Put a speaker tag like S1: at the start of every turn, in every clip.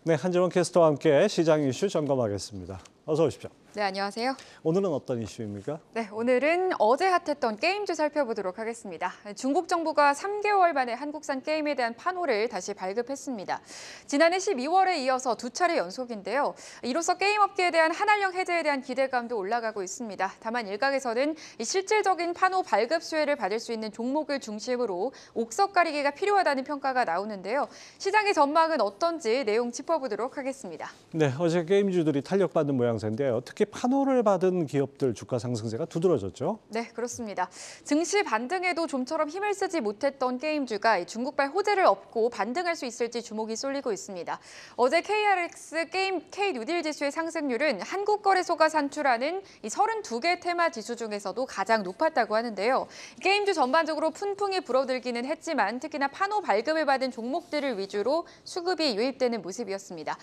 S1: 네, 한지원 캐스터와 함께 시장 이슈 점검하겠습니다. 어서 오십시오.
S2: 네, 안녕하세요.
S1: 오늘은 어떤 이슈입니까?
S2: 네, 오늘은 어제 핫했던 게임주 살펴보도록 하겠습니다. 중국 정부가 3개월 만에 한국산 게임에 대한 판호를 다시 발급했습니다. 지난해 12월에 이어서 두 차례 연속인데요. 이로써 게임업계에 대한 한한령 해제에 대한 기대감도 올라가고 있습니다. 다만 일각에서는 실질적인 판호 발급 수혜를 받을 수 있는 종목을 중심으로 옥석 가리기가 필요하다는 평가가 나오는데요. 시장의 전망은 어떤지 내용 짚어보도록 하겠습니다.
S1: 네, 어제 게임주들이 탄력받는 모양새인데요. 특히 판호를 받은 기업들 주가 상승세가 두드러졌죠?
S2: 네, 그렇습니다. 증시 반등에도 좀처럼 힘을 쓰지 못했던 게임주가 중국발 호재를 업고 반등할 수 있을지 주목이 쏠리고 있습니다. 어제 KRX 게임 K뉴딜 지수의 상승률은 한국거래소가 산출하는 이 32개 테마 지수 중에서도 가장 높았다고 하는데요. 게임주 전반적으로 풍풍이 불어들기는 했지만 특히나 판호 발급을 받은 종목들을 위주로 수급이 유입되는 모습이었습니다.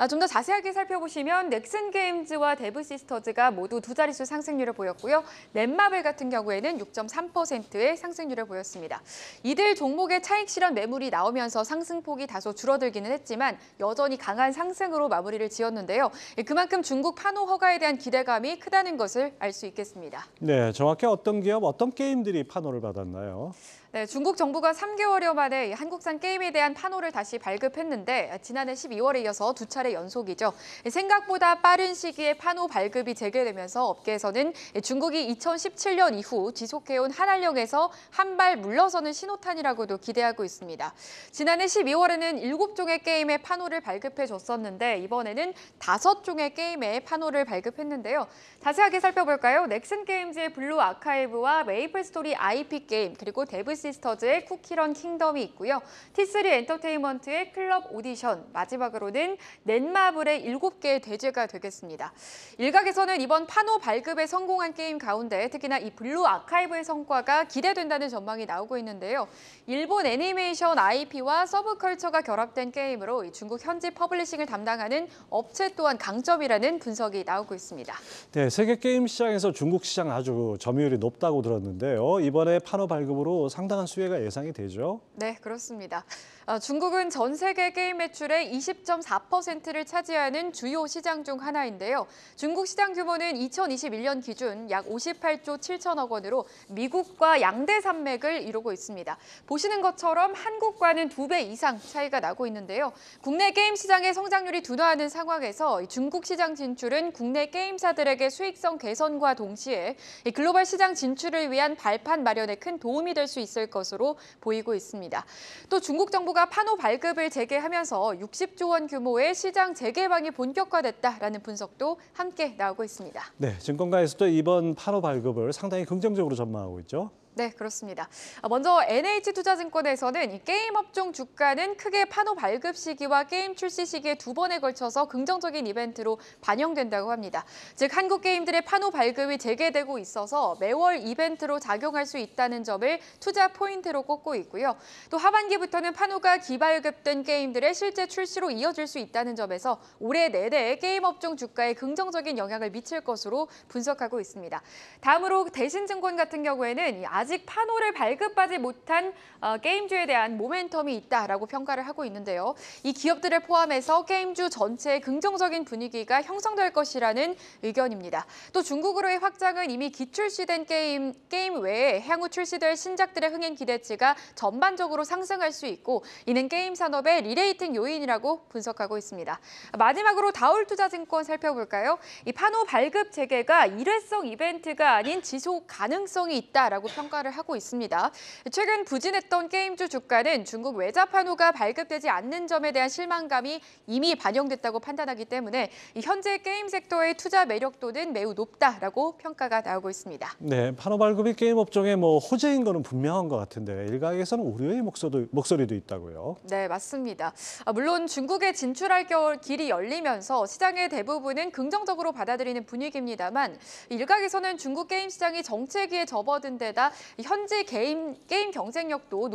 S2: 좀 더 자세하게 살펴보시면 넥슨 게임즈와 데브시스터즈가 모두 두 자릿수 상승률을 보였고요. 넷마블 같은 경우에는 6.3%의 상승률을 보였습니다. 이들 종목의 차익 실현 매물이 나오면서 상승폭이 다소 줄어들기는 했지만 여전히 강한 상승으로 마무리를 지었는데요. 그만큼 중국 판호 허가에 대한 기대감이 크다는 것을 알 수 있겠습니다.
S1: 네, 정확히 어떤 기업, 어떤 게임들이 판호를 받았나요?
S2: 네, 중국 정부가 3개월여 만에 한국산 게임에 대한 판호를 다시 발급했는데 지난해 12월에 이어서 두 차례 연속이죠. 생각보다 빠른 시기에 판호 발급이 재개되면서 업계에서는 중국이 2017년 이후 지속해온 한한령에서 한 발 물러서는 신호탄이라고도 기대하고 있습니다. 지난해 12월에는 7종의 게임에 판호를 발급해줬었는데 이번에는 5종의 게임에 판호를 발급했는데요. 자세하게 살펴볼까요? 넥슨 게임즈의 블루 아카이브와 메이플 스토리 IP 게임 그리고 데브시스터즈의 쿠키런 킹덤이 있고요. T3 엔터테인먼트의 클럽 오디션, 마지막으로는 넷마블의 7개의 대죄가 되겠습니다. 일각에서는 이번 판호 발급에 성공한 게임 가운데 특히나 이 블루 아카이브의 성과가 기대된다는 전망이 나오고 있는데요. 일본 애니메이션 IP와 서브컬처가 결합된 게임으로 중국 현지 퍼블리싱을 담당하는 업체 또한 강점이라는 분석이 나오고 있습니다.
S1: 네, 세계 게임 시장에서 중국 시장 아주 점유율이 높다고 들었는데요. 이번에 판호 발급으로 상당한 수혜가 예상이 되죠?
S2: 네, 그렇습니다. 중국은 전 세계 게임 매출의 20.4%를 차지하는 주요 시장 중 하나인데요. 중국 시장 규모는 2021년 기준 약 58조 7천억 원으로 미국과 양대 산맥을 이루고 있습니다. 보시는 것처럼 한국과는 2배 이상 차이가 나고 있는데요. 국내 게임 시장의 성장률이 둔화하는 상황에서 중국 시장 진출은 국내 게임사들에게 수익성 개선과 동시에 글로벌 시장 진출을 위한 발판 마련에 큰 도움이 될 수 있을 것으로 보이고 있습니다. 또 중국 정부가 판호 발급을 재개하면서 60조 원 규모의 시장 재개방이 본격화됐다라는 분석도 함께 나오고 있습니다.
S1: 네, 증권가에서도 이번 판호 발급을 상당히 긍정적으로 전망하고 있죠?
S2: 네, 그렇습니다. 먼저 NH투자증권에서는 이 게임 업종 주가는 크게 판호 발급 시기와 게임 출시 시기에 두 번에 걸쳐서 긍정적인 이벤트로 반영된다고 합니다. 즉 한국 게임들의 판호 발급이 재개되고 있어서 매월 이벤트로 작용할 수 있다는 점을 투자 포인트로 꼽고 있고요. 또 하반기부터는 판호가 기발급된 게임들의 실제 출시로 이어질 수 있다는 점에서 올해 내내 게임 업종 주가에 긍정적인 영향을 미칠 것으로 분석하고 있습니다. 다음으로 대신증권 같은 경우에는 아직 판호를 발급하지 못한 게임주에 대한 모멘텀이 있다라고 평가를 하고 있는데요. 이 기업들을 포함해서 게임주 전체의 긍정적인 분위기가 형성될 것이라는 의견입니다. 또 중국으로의 확장은 이미 기출시된 게임 외에 향후 출시될 신작들의 흥행 기대치가 전반적으로 상승할 수 있고 이는 게임 산업의 리레이팅 요인이라고 분석하고 있습니다. 마지막으로 다올투자증권 살펴볼까요? 이 판호 발급 재개가 일회성 이벤트가 아닌 지속 가능성이 있다라고 평가를 하고 있습니다. 최근 부진했던 게임주 주가는 중국 외자 판호가 발급되지 않는 점에 대한 실망감이 이미 반영됐다고 판단하기 때문에 현재 게임 섹터의 투자 매력도는 매우 높다라고 평가가 나오고 있습니다.
S1: 네, 판호 발급이 게임 업종에 호재인 거는 분명한 것 같은데 일각에서는 우려의 목소리도 있다고요.
S2: 네, 맞습니다. 물론 중국에 진출할 길이 열리면서 시장의 대부분은 긍정적으로 받아들이는 분위기입니다만 일각에서는 중국 게임 시장이 정체기에 접어든 데다 현재 게임 경쟁력도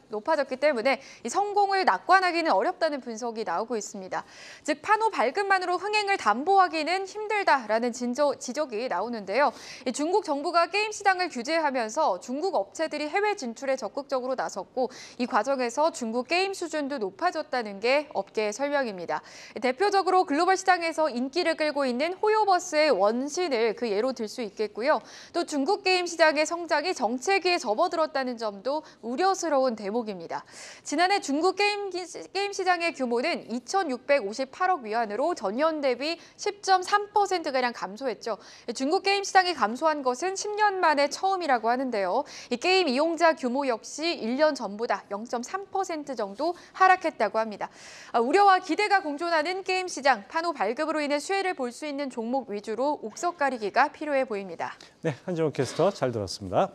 S2: 높아졌기 때문에 이 성공을 낙관하기는 어렵다는 분석이 나오고 있습니다. 즉 판호 발급만으로 흥행을 담보하기는 힘들다라는 지적이 나오는데요. 이 중국 정부가 게임 시장을 규제하면서 중국 업체들이 해외 진출에 적극적으로 나섰고 이 과정에서 중국 게임 수준도 높아졌다는 게 업계의 설명입니다. 대표적으로 글로벌 시장에서 인기를 끌고 있는 호요버스의 원신을 그 예로 들 수 있겠고요. 또 중국 게임 시장의 성장이 정체기에 접어들었다는 점도 우려스러운 대목입니다. 지난해 중국 게임 시장의 규모는 2,658억 위안으로 전년 대비 10.3%가량 감소했죠. 중국 게임 시장이 감소한 것은 10년 만에 처음이라고 하는데요. 이 게임 이용자 규모 역시 1년 전보다 0.3% 정도 하락했다고 합니다. 우려와 기대가 공존하는 게임 시장, 판호 발급으로 인해 수혜를 볼 수 있는 종목 위주로 옥석 가리기가 필요해 보입니다.
S1: 네, 한정우 캐스터 잘 들었습니다.